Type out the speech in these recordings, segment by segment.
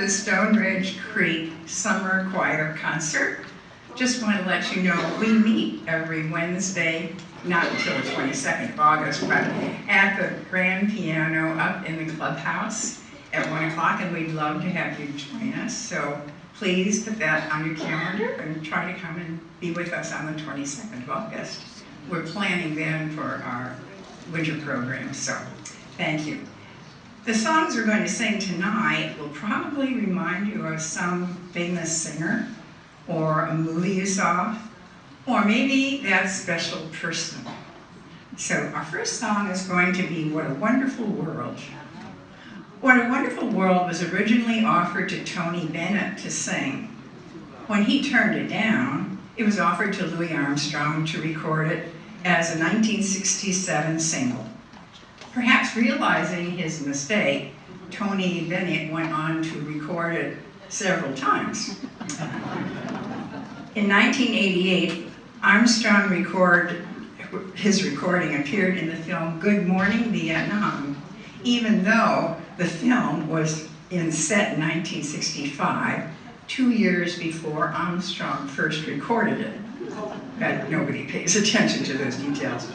Stoneridge Creek Summer Choir Concert. Just want to let you know we meet every Wednesday, not until the 22nd of August, but at the grand piano up in the clubhouse at 1 o'clock, and we'd love to have you join us. So please put that on your calendar and try to come and be with us on the 22nd of August. We're planning then for our winter program, so thank you. The songs we're going to sing tonight will probably remind you of some famous singer, or a movie you saw, or maybe that special person. So our first song is going to be What a Wonderful World. What a Wonderful World was originally offered to Tony Bennett to sing. When he turned it down, it was offered to Louis Armstrong to record it as a 1967 single. Perhaps realizing his mistake, Tony Bennett went on to record it several times. In 1988, Armstrong his recording appeared in the film Good Morning Vietnam, even though the film was set in 1965, 2 years before Armstrong first recorded it. But nobody pays attention to those details.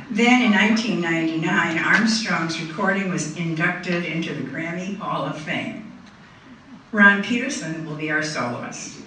Then in 1999, Armstrong's recording was inducted into the Grammy Hall of Fame. Ron Peterson will be our soloist.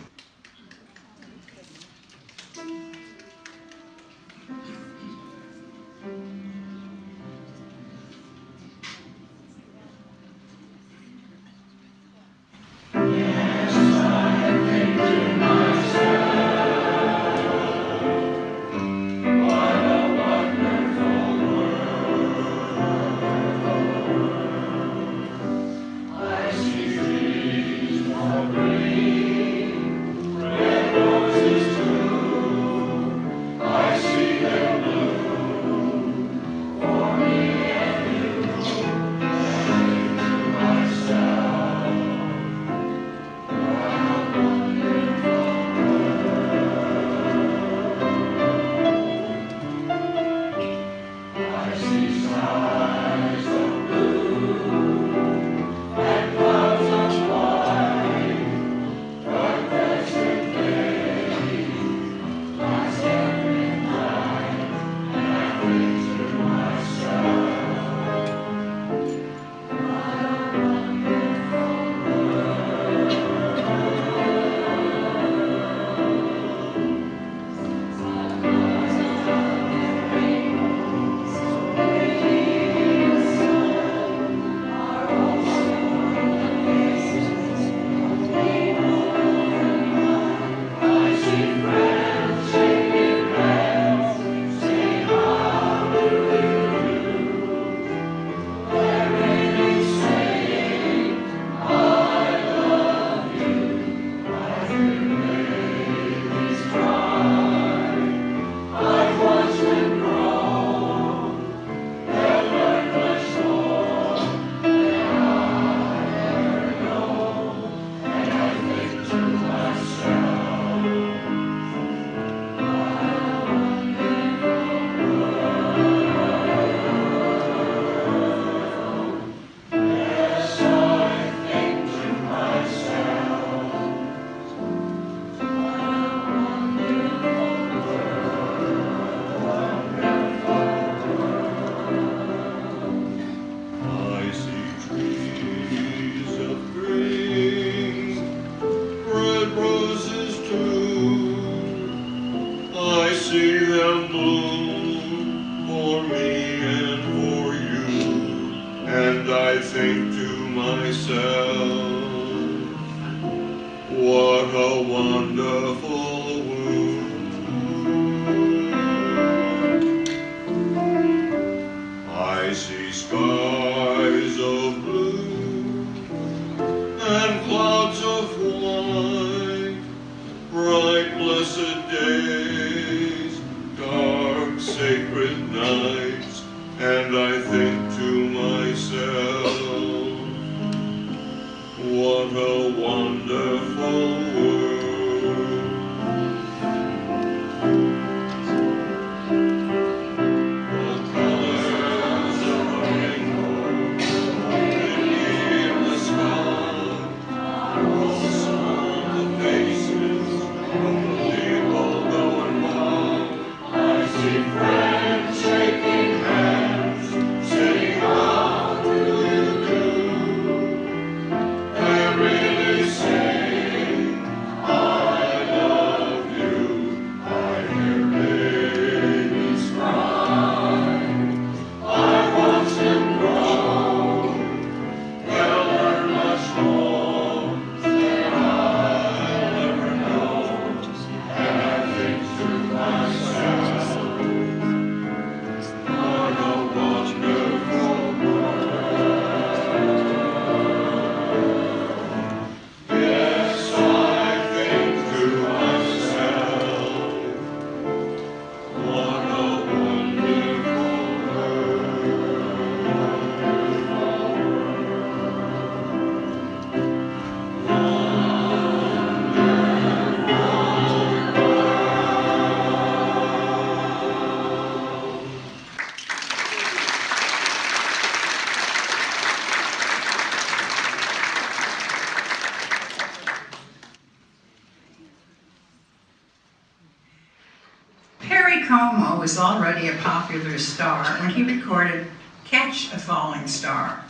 Como was already a popular star when he recorded Catch a Falling Star.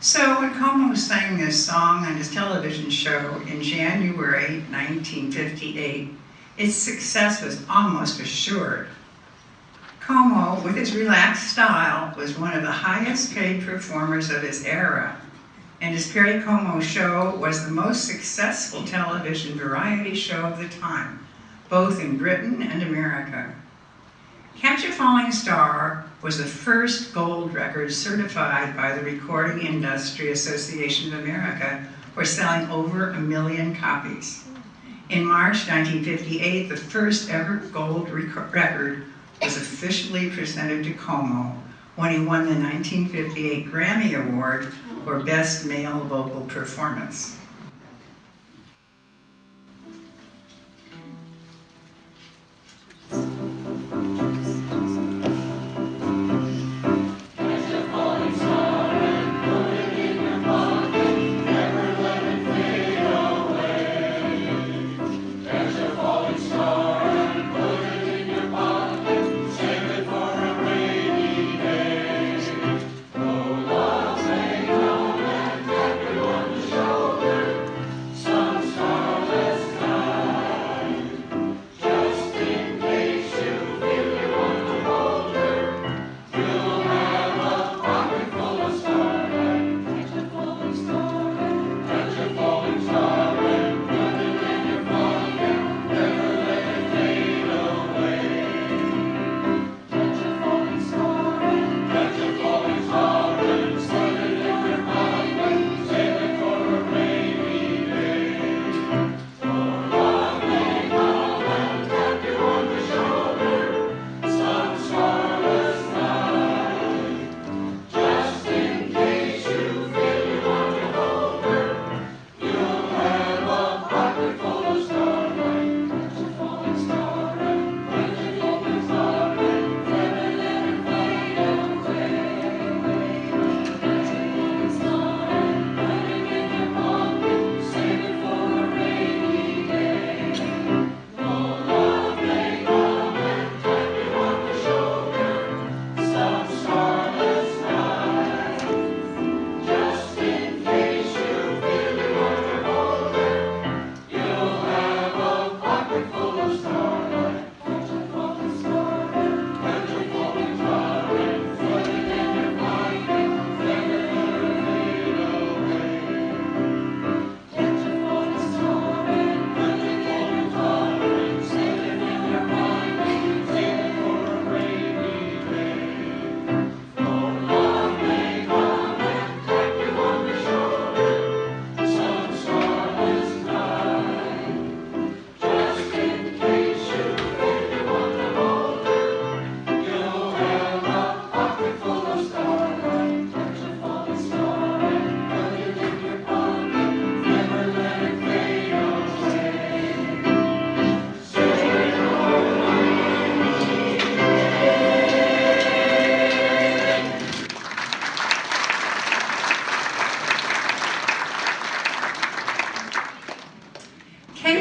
So when Como sang this song on his television show in January 1958, its success was almost assured. Como, with his relaxed style, was one of the highest paid performers of his era, and his Perry Como show was the most successful television variety show of the time, both in Britain and America. Catch a Falling Star was the first gold record certified by the Recording Industry Association of America for selling over 1 million copies. In March 1958, the first ever gold record was officially presented to Como when he won the 1958 Grammy Award for Best Male Vocal Performance.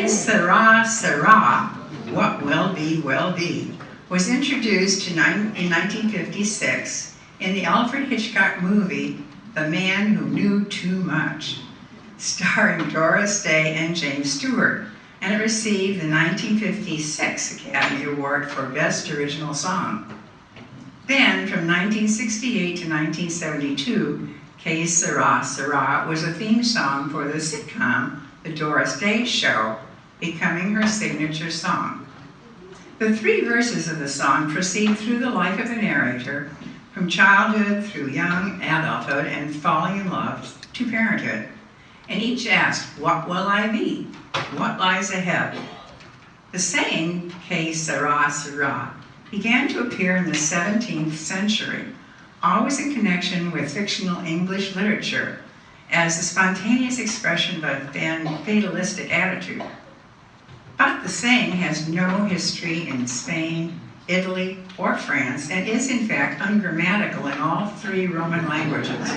Será, Será, What Will Be, was introduced in 1956 in the Alfred Hitchcock movie, The Man Who Knew Too Much, starring Doris Day and James Stewart, and it received the 1956 Academy Award for Best Original Song. Then, from 1968 to 1972, Que Será, Será was a theme song for the sitcom The Doris Day Show, becoming her signature song. The 3 verses of the song proceed through the life of the narrator, from childhood through young adulthood and falling in love to parenthood. And each asks, what will I be? What lies ahead? The saying, Que Será, Será, began to appear in the 17th century, always in connection with fictional English literature, as the spontaneous expression of a fatalistic attitude. But the saying has no history in Spain, Italy, or France, and is in fact ungrammatical in all 3 Roman languages.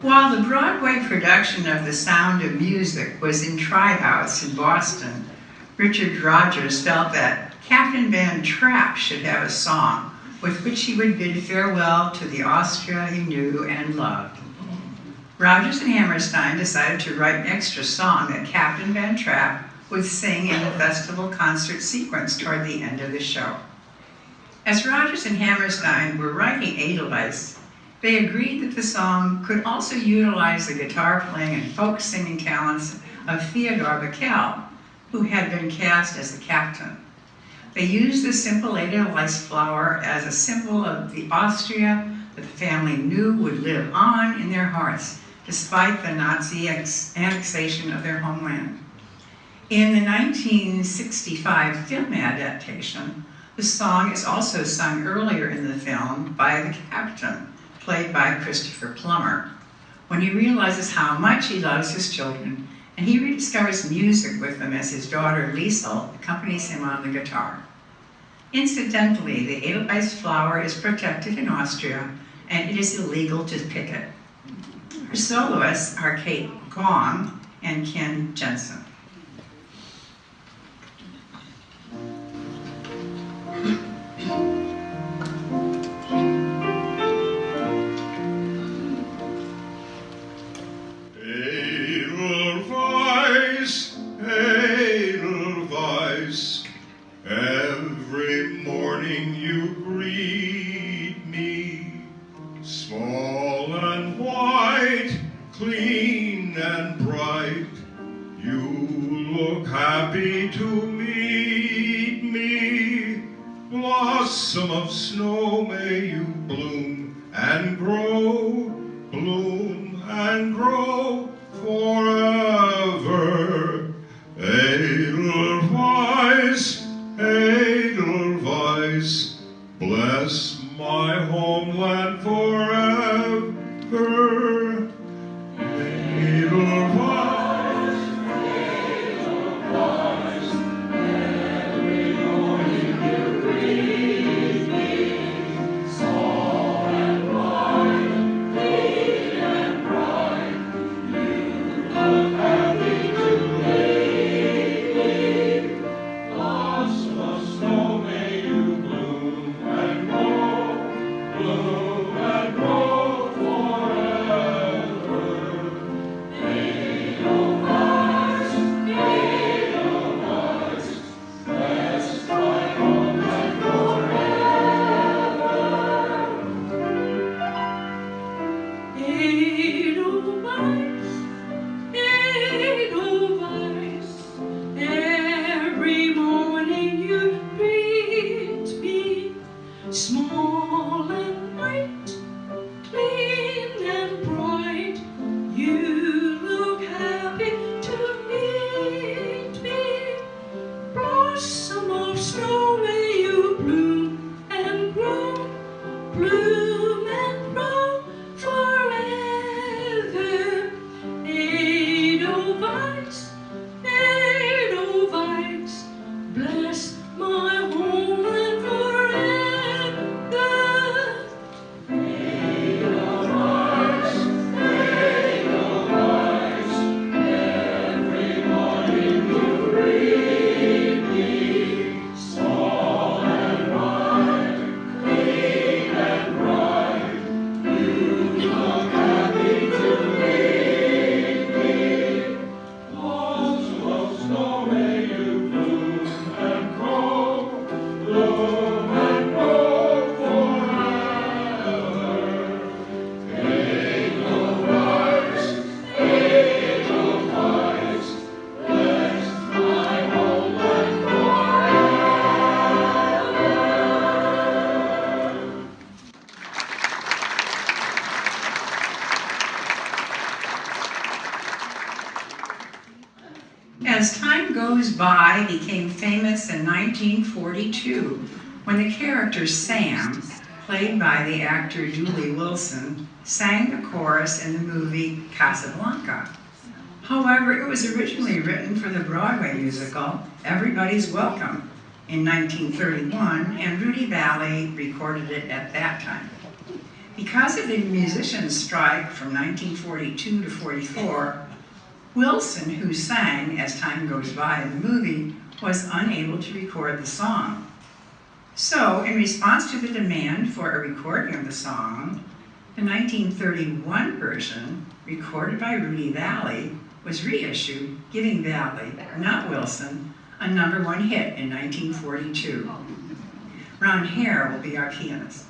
While the Broadway production of The Sound of Music was in tryouts in Boston, Richard Rodgers felt that Captain Van Trapp should have a song with which he would bid farewell to the Austria he knew and loved. Rodgers and Hammerstein decided to write an extra song that Captain Van Trapp would sing in the festival concert sequence toward the end of the show. As Rodgers and Hammerstein were writing Edelweiss, they agreed that the song could also utilize the guitar playing and folk singing talents of Theodore Bickel, who had been cast as the captain. They used the simple Edelweiss flower as a symbol of the Austria that the family knew would live on in their hearts, despite the Nazi annexation of their homeland. In the 1965 film adaptation, the song is also sung earlier in the film by the captain, played by Christopher Plummer, when he realizes how much he loves his children, and he rediscovers music with them as his daughter Liesl accompanies him on the guitar. Incidentally, the Edelweiss flower is protected in Austria, and it is illegal to pick it. Her soloists are Kate Gong and Ken Jensen. Edelweiss, Edelweiss, every morning you greet me, small and white, clean and bright, you look happy to meet me. Blossom of snow, may you bloom and grow forever. Edelweiss, Edelweiss, bless my homeland forever. Edelweiss, Edelweiss, every morning you greet me, small and bright, clean and bright, you look happy to meet me. Blossom of snow, may you bloom and grow forever. Edelweiss, Edelweiss, bless my homeland forever. Edelweiss, Edelweiss, every morning you greet me, small and white, clean and bright, you look happy to meet me. Blossom of snow, may you bloom and grow forever. Edelweiss, Edelweiss, bless my homeland forever. Edelweiss, Edelweiss, every morning you greet me, small and bright, clean and bright, you look happy to meet me. Blossom of snow, may you bloom and grow forever. Edelweiss, Edelweiss, bless my homeland forever. As time goes by, he became famous in 1942 when the character Sam, played by the actor Dooley Wilson, sang the chorus in the movie Casablanca. However, it was originally written for the Broadway musical Everybody's Welcome in 1931, and Rudy Vallée recorded it at that time. Because of the musicians' strike from 1942 to 44, Wilson, who sang As Time Goes By in the movie, was unable to record the song. So, in response to the demand for a recording of the song, the 1931 version, recorded by Rudy Vallee, was reissued, giving Vallee, not Wilson, a #1 hit in 1942. Ron Hare will be our pianist.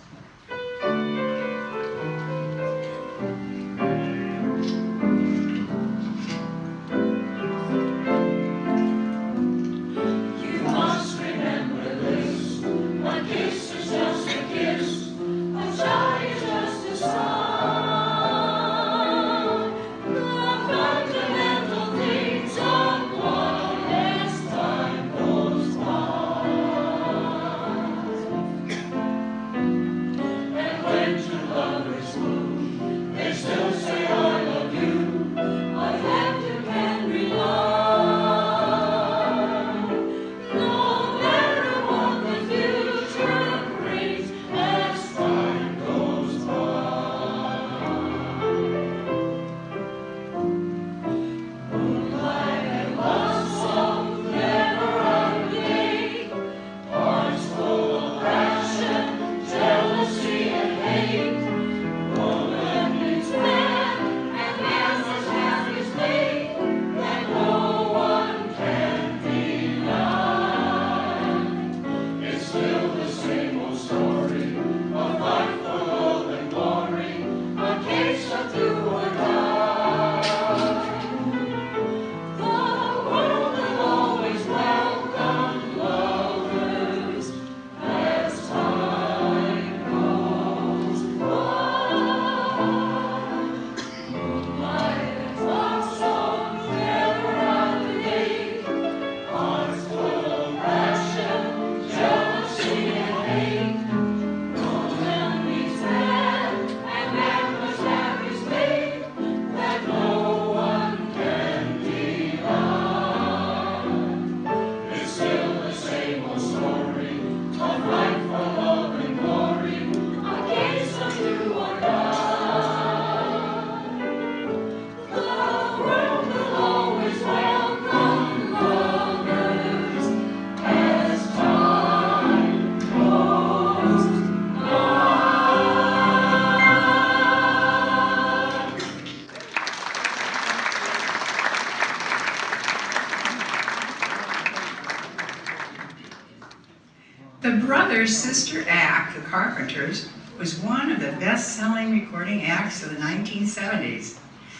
Brother-sister act, the Carpenters, was one of the best-selling recording acts of the 1970s,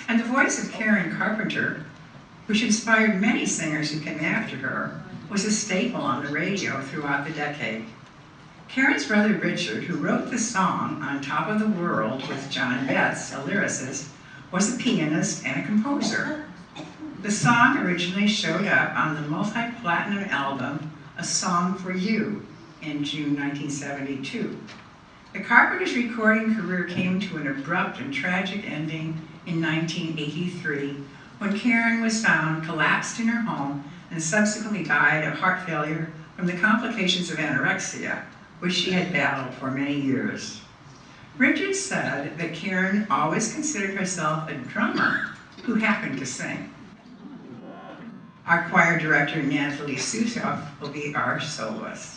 and the voice of Karen Carpenter, which inspired many singers who came after her, was a staple on the radio throughout the decade. Karen's brother Richard, who wrote the song On Top of the World with John Betts, a lyricist, was a pianist and a composer. The song originally showed up on the multi-platinum album A Song for You, in June 1972. The Carpenters' recording career came to an abrupt and tragic ending in 1983 when Karen was found collapsed in her home and subsequently died of heart failure from the complications of anorexia, which she had battled for many years. Richard said that Karen always considered herself a drummer who happened to sing. Our choir director, Natalia, Susoeff, will be our soloist.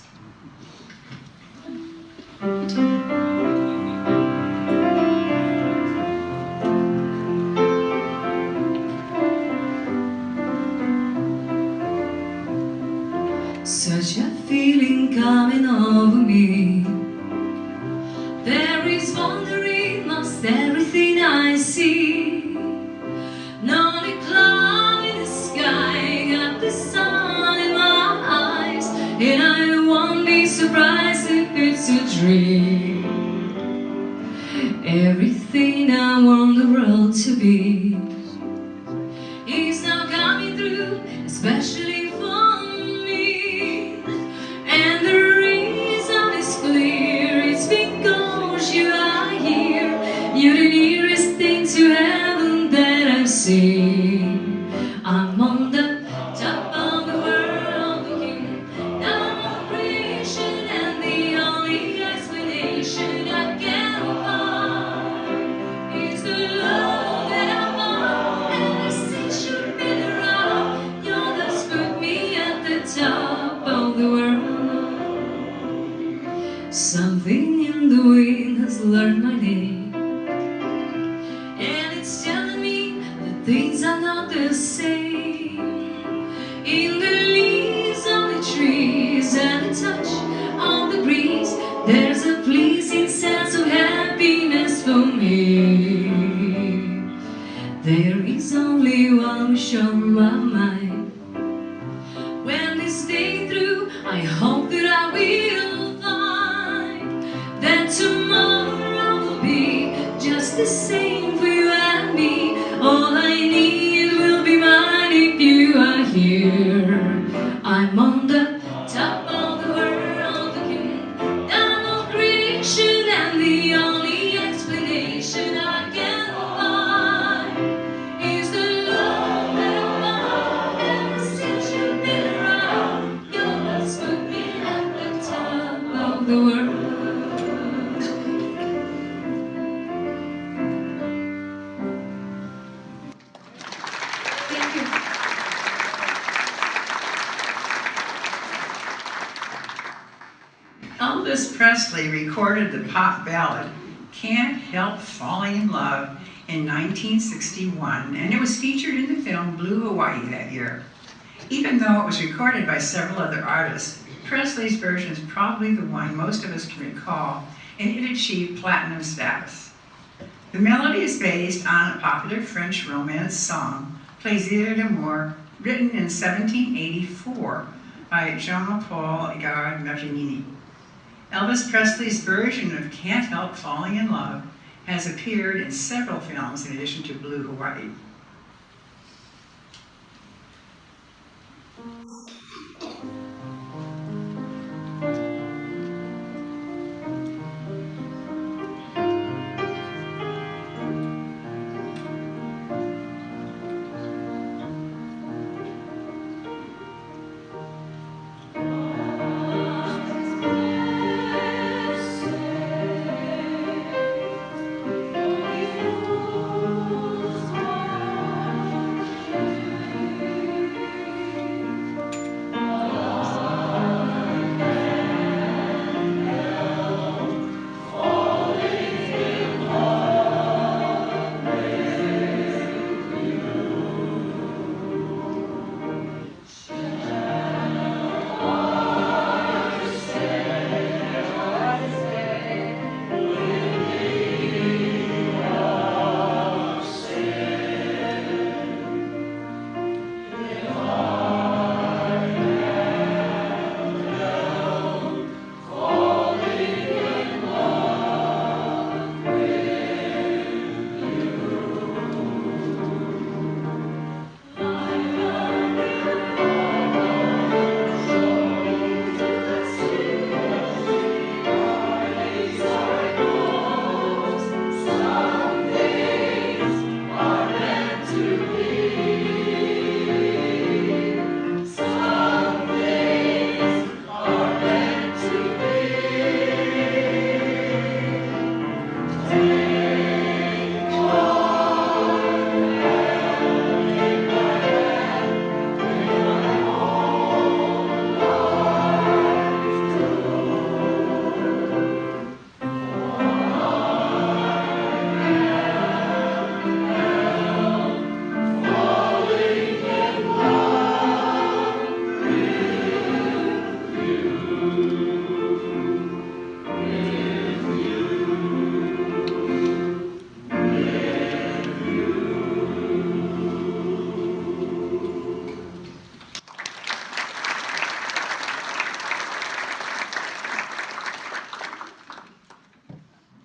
Such a feeling coming over me. There is wonder in most everything I see. Not a cloud in the sky, got the sun in my eyes, and I won't be surprised if it's a dream. Everything I want the world to be is now coming through, especially for me. And the reason is clear, it's because you are here. You're the nearest thing to heaven that I've seen. I'm on the top of the world looking down on creation, and the only explanation I can find learn my name. And it's telling me that things are not the same. In the leaves of the trees and the touch of the breeze, there's a pleasing sense of happiness for me. There is only one wish on my mind. When this day through, I hope that I will find that tomorrow will be just the same for you and me. All I need will be mine if you are here. I'm on the top of the world, the kingdom of creation, and the only explanation I can find is the love that I find ever since you've been around. Your love's put me at the top of the world. Thank you. Elvis Presley recorded the pop ballad Can't Help Falling in Love in 1961, and it was featured in the film Blue Hawaii that year. Even though it was recorded by several other artists, Presley's version is probably the one most of us can recall, and it achieved platinum status. The melody is based on a popular French romance song, Plaisir d'amour, written in 1784 by Jean-Paul Maryanne. Elvis Presley's version of Can't Help Falling in Love has appeared in several films in addition to Blue Hawaii.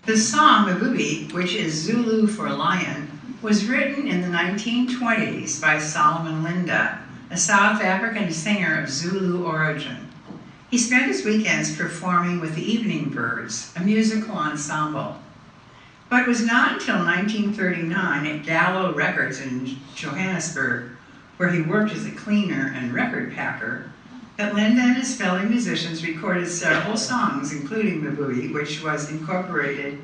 The song Mabubi, which is Zulu for lion, was written in the 1920s by Solomon Linda, a South African singer of Zulu origin. He spent his weekends performing with the Evening Birds, a musical ensemble. But it was not until 1939 at Gallo Records in Johannesburg, where he worked as a cleaner and record packer, that Linda and his fellow musicians recorded several songs, including Mabubi, which was incorporated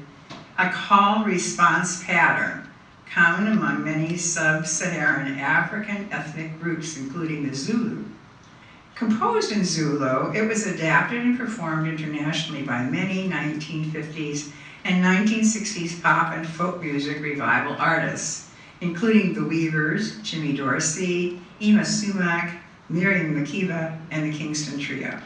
a call-response pattern common among many sub-Saharan African ethnic groups, including the Zulu. Composed in Zulu, it was adapted and performed internationally by many 1950s and 1960s pop and folk music revival artists, including the Weavers, Jimmy Dorsey, Ema Sumac, Miriam Makeba, and the Kingston Trio.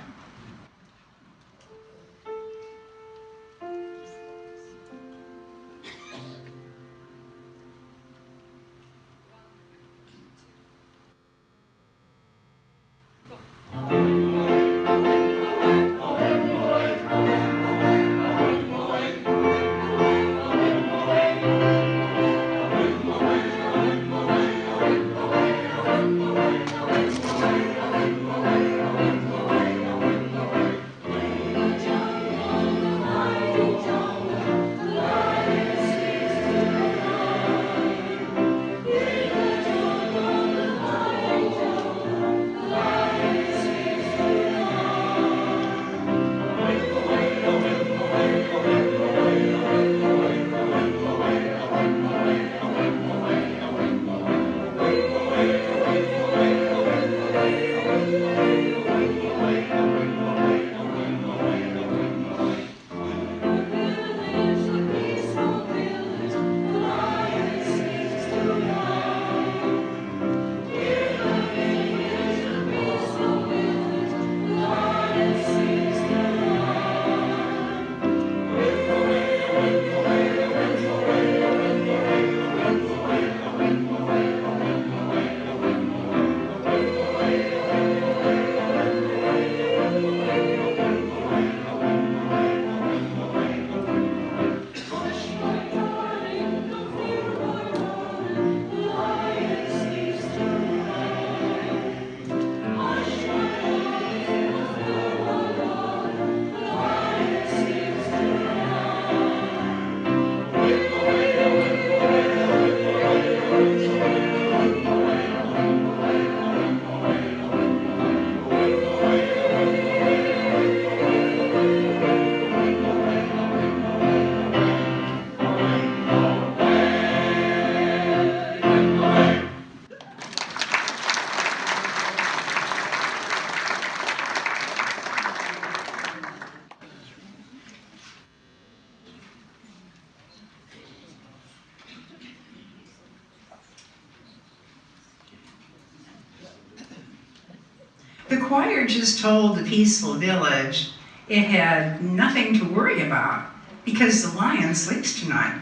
The choir just told the peaceful village it had nothing to worry about because the lion sleeps tonight.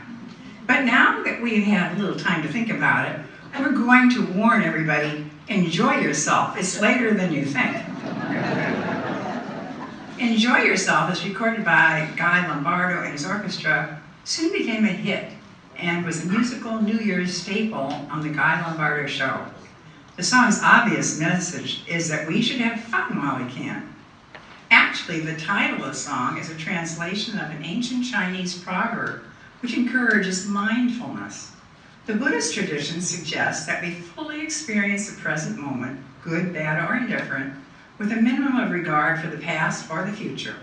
But now that we've had a little time to think about it, we're going to warn everybody, enjoy yourself. It's later than you think. Enjoy Yourself is recorded by Guy Lombardo and his orchestra, soon became a hit and was a musical New Year's staple on the Guy Lombardo show. The song's obvious message is that we should have fun while we can. Actually, the title of the song is a translation of an ancient Chinese proverb which encourages mindfulness. The Buddhist tradition suggests that we fully experience the present moment, good, bad, or indifferent, with a minimum of regard for the past or the future.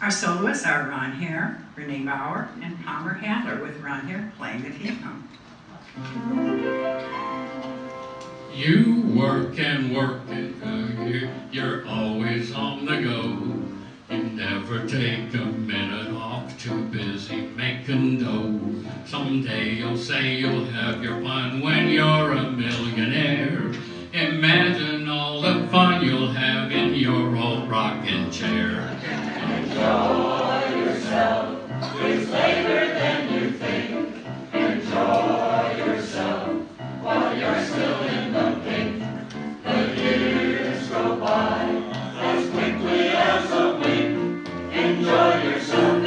Our soloists are Hare, Renée Bauer, and Hadler, with Hare playing the piano. You work and work it, you're always on the go. You never take a minute off, too busy making dough. Someday you'll say you'll have your fun when you're a millionaire. Imagine all the fun you'll have in your old rocking chair. Enjoy yourself, it's later than you think. Enjoy yourself while you're still in the pink. The years go by as quickly as a wink. Enjoy yourself,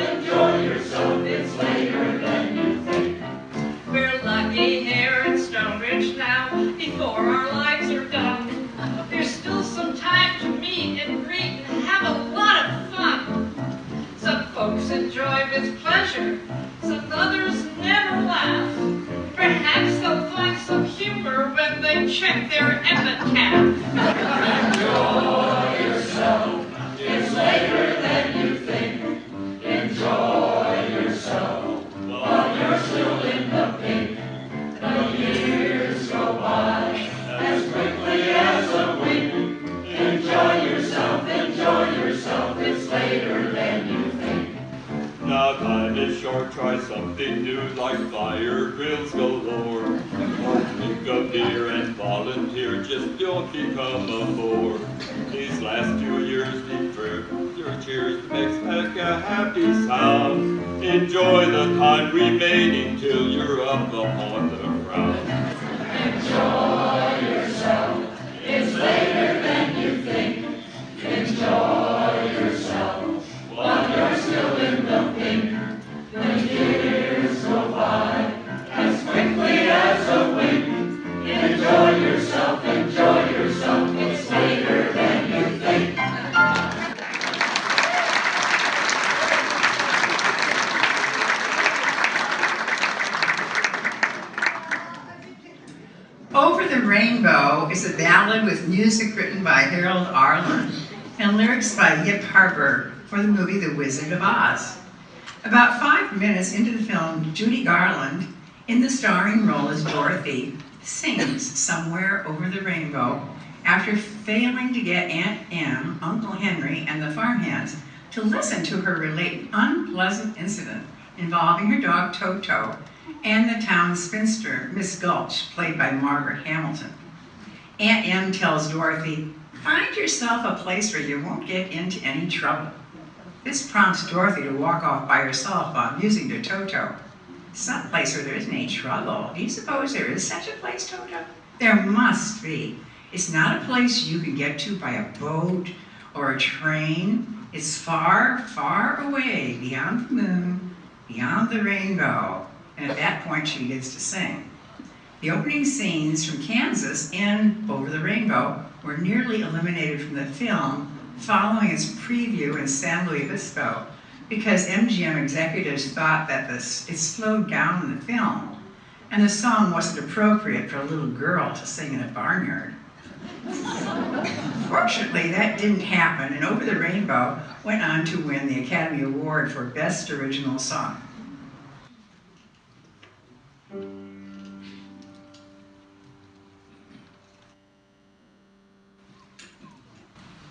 it's later than you think. We're lucky here in Stoneridge now, before our lives are done. There's still some time to meet and greet and have a lot of fun. Some folks enjoy with pleasure, some others never laugh. Perhaps they'll find some humor when they check their epitaph. Enjoy yourself, it's later than you think. Enjoy yourself while you're still in the pink. The years go by as quickly as a wink. Enjoy yourself, it's later than you think. Now time is short, something new like fire grills galore. Pick up here and volunteer, just don't become a bore. These last 2 years deserve your cheers to make back a happy sound. Enjoy the time remaining till you're up on the ground. Enjoy yourself, it's later than you think. Enjoy yourself while you're still in the pink. The years go by as quickly as a wink. Enjoy yourself, it's later than you think. Over the Rainbow is a ballad with music written by Harold Arlen and lyrics by Yip Harper for the movie The Wizard of Oz. About 5 minutes into the film, Judy Garland, in the starring role as Dorothy, sings Somewhere Over the Rainbow after failing to get Aunt Em, Uncle Henry, and the farmhands to listen to her relate an unpleasant incident involving her dog Toto and the town's spinster, Miss Gulch, played by Margaret Hamilton. Aunt Em tells Dorothy, "Find yourself a place where you won't get into any trouble." This prompts Dorothy to walk off by herself while musing to Toto. "Some place where there isn't any trouble. Do you suppose there is such a place, Toto?" "There must be. It's not a place you can get to by a boat or a train. It's far, far away, beyond the moon, beyond the rainbow." And at that point, she begins to sing. The opening scenes from Kansas and Over the Rainbow were nearly eliminated from the film following its preview in San Luis Obispo because MGM executives thought that it slowed down in the film and the song wasn't appropriate for a little girl to sing in a barnyard. Fortunately, that didn't happen, and Over the Rainbow went on to win the Academy Award for Best Original Song.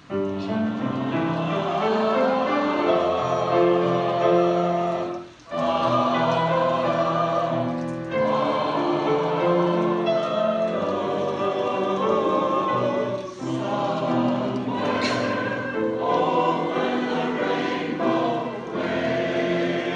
Over the rainbow, way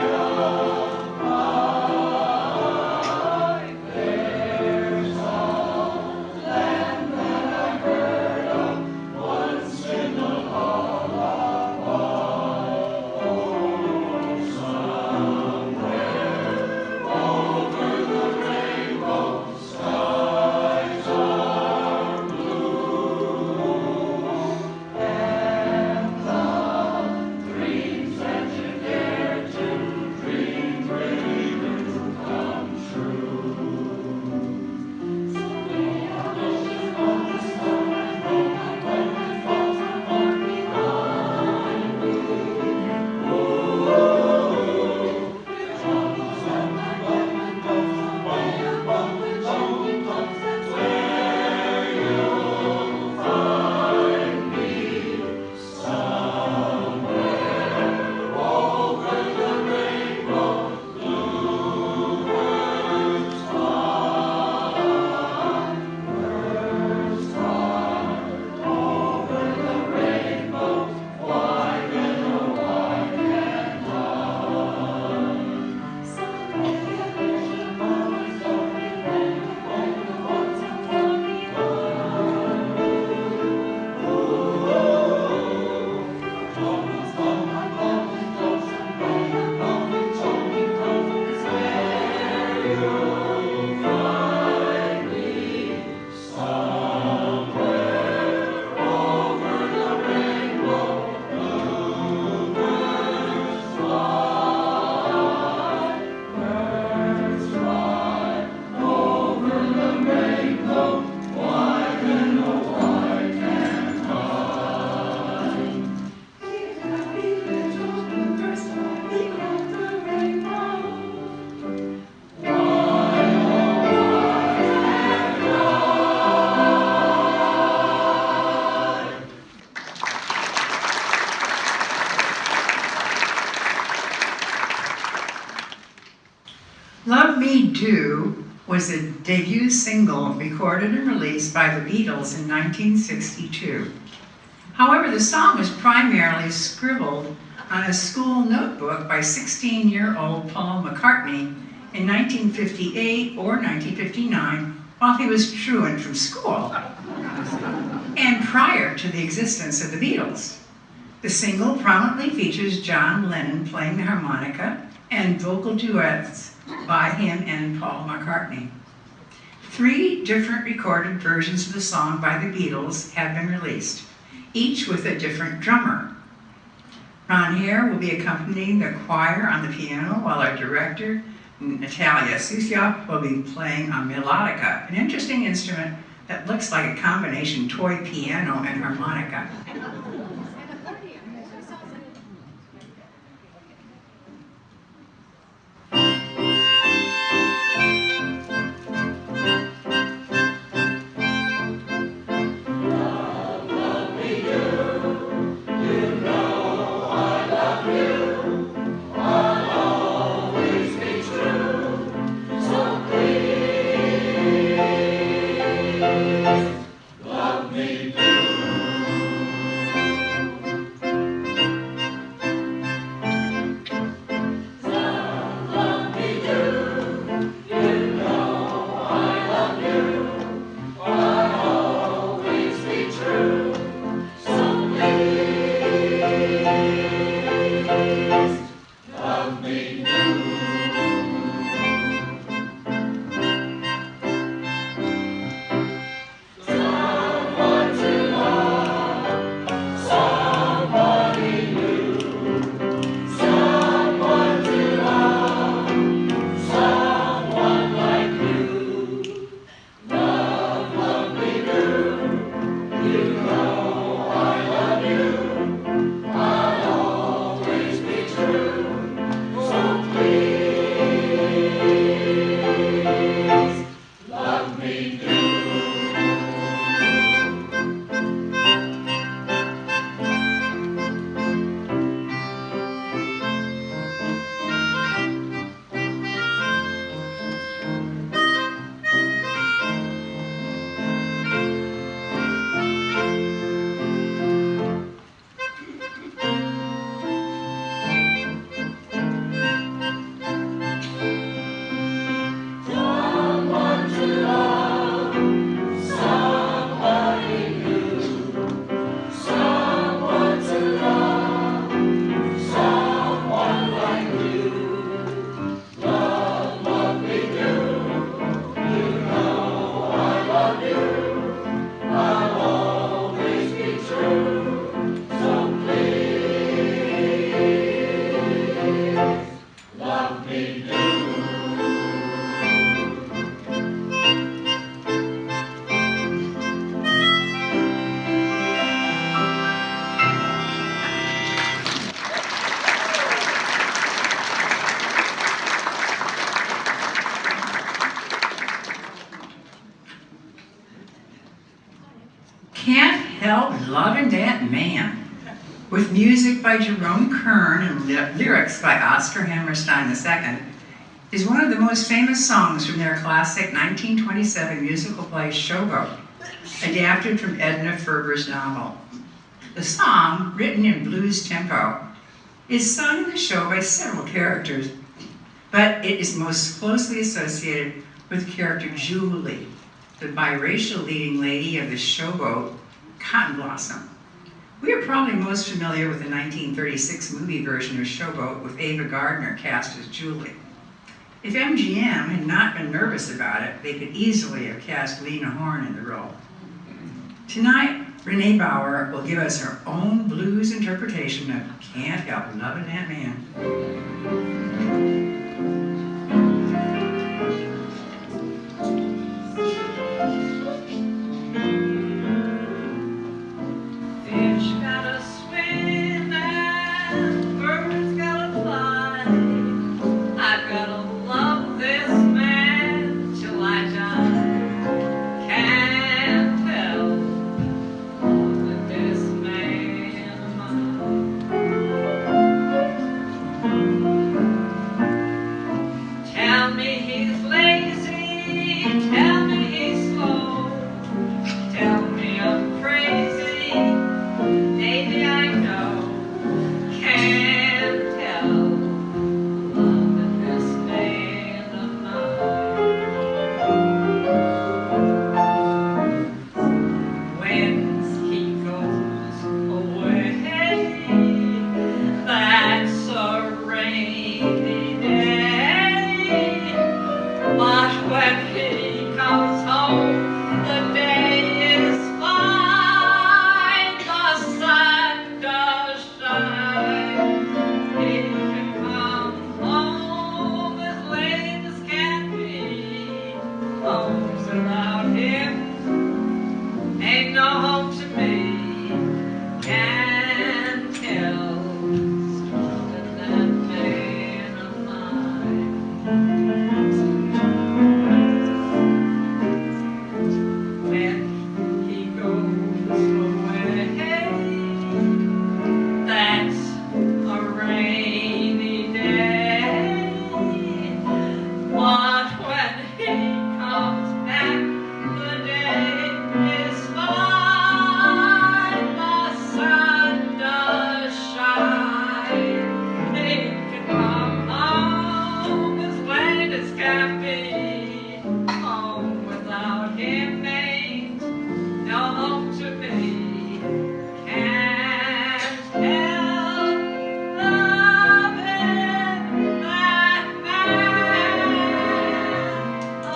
Love Me Do was a debut single recorded and released by the Beatles in 1962. However, the song was primarily scribbled on a school notebook by 16-year-old Paul McCartney in 1958 or 1959 while he was truant from school, and prior to the existence of the Beatles. The single prominently features John Lennon playing the harmonica and vocal duets by him and Paul McCartney. 3 different recorded versions of the song by the Beatles have been released, each with a different drummer. Hare will be accompanying the choir on the piano, while our director, Natalia, Susoeff, will be playing a melodica, an interesting instrument that looks like a combination toy piano and harmonica. Can't Help Lovin' That Man, with music by Jerome Kern and lyrics by Oscar Hammerstein II, is one of the most famous songs from their classic 1927 musical play Showboat, adapted from Edna Ferber's novel. The song, written in blues tempo, is sung in the show by several characters, but it is most closely associated with character Julie, the biracial leading lady of the Showboat, Cotton Blossom. We are probably most familiar with the 1936 movie version of Showboat with Ava Gardner cast as Julie. If MGM had not been nervous about it, they could easily have cast Lena Horne in the role. Tonight, Renée Bauer will give us her own blues interpretation of Can't Help Lovin' That Man. Tell me he's lazy, tell me he's slow, tell me I'm crazy, maybe I know, can't tell, loving this man of mine. Whence he goes away, that's a rainy day, but when he comes home, the day is fine, the sun does shine. He can come home as late as can be. Homes without him ain't no home to me. Can't tell, loving that man of mine. When he goes away, that's a rainy day. But when he comes back, the day is fine. The sun does shine. He can come home as late as can be. Home without him ain't no home to me. Can't help loving that man of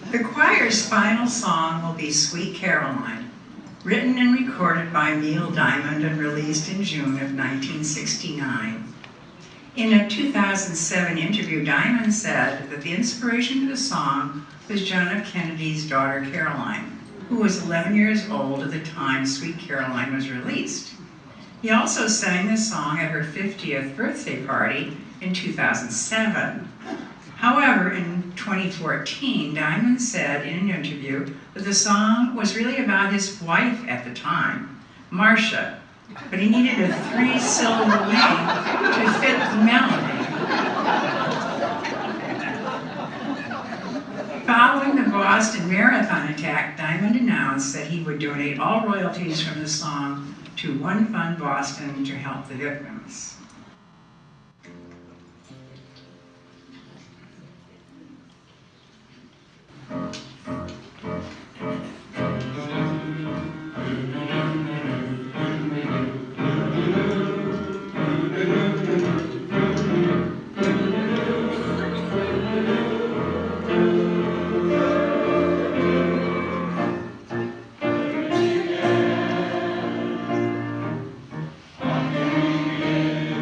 The choir's final song will be Sweet Caroline, written and recorded by Neil Diamond and released in June of 1969. In a 2007 interview, Diamond said that the inspiration for the song was John F. Kennedy's daughter Caroline, who was 11 years old at the time Sweet Caroline was released. He also sang the song at her 50th birthday party in 2007. However, in 2014, Diamond said in an interview that the song was really about his wife at the time, Marcia, but he needed a 3-syllable name to fit the melody. Following the Boston Marathon attack, Diamond announced that he would donate all royalties from the song to One Fund Boston to help the victims. Yeah.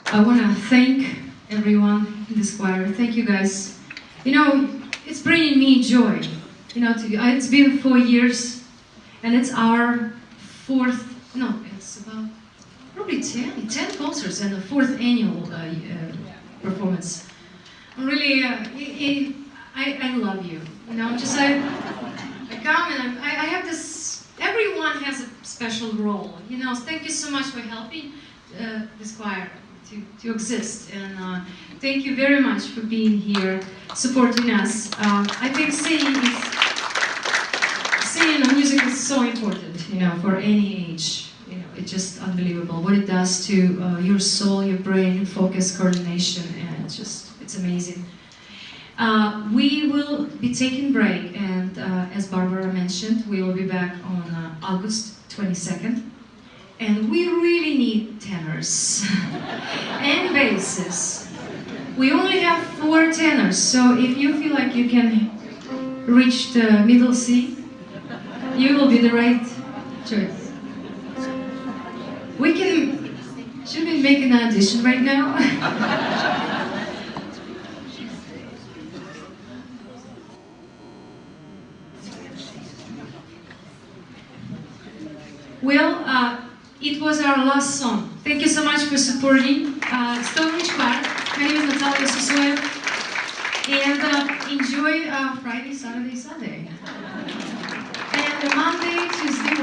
I want to thank everyone in this choir. Thank you guys. You know, it's bringing me joy. You know, it's been 4 years, and it's our it's about probably 10 concerts and the 4th annual performance. I'm really, I love you. You know, just I come and I have this. Everyone has a special role. You know, thank you so much for helping this choir to exist, and thank you very much for being here, supporting us. I think singing and music is so important, you know, for any age. You know, it's just unbelievable what it does to your soul, your brain, focus, coordination, and it's amazing. We will be taking break, and as Barbara mentioned, we will be back on August 22nd. And we really need tenors and basses. We only have 4 tenors, so if you feel like you can reach the middle C, you will be the right choice. Should we make an audition right now? Well, it was our last song. Thank you so much for supporting Stoneridge Choir. My name is Natalia, Susoeff, and enjoy Friday, Saturday, Sunday. And Monday, Tuesday,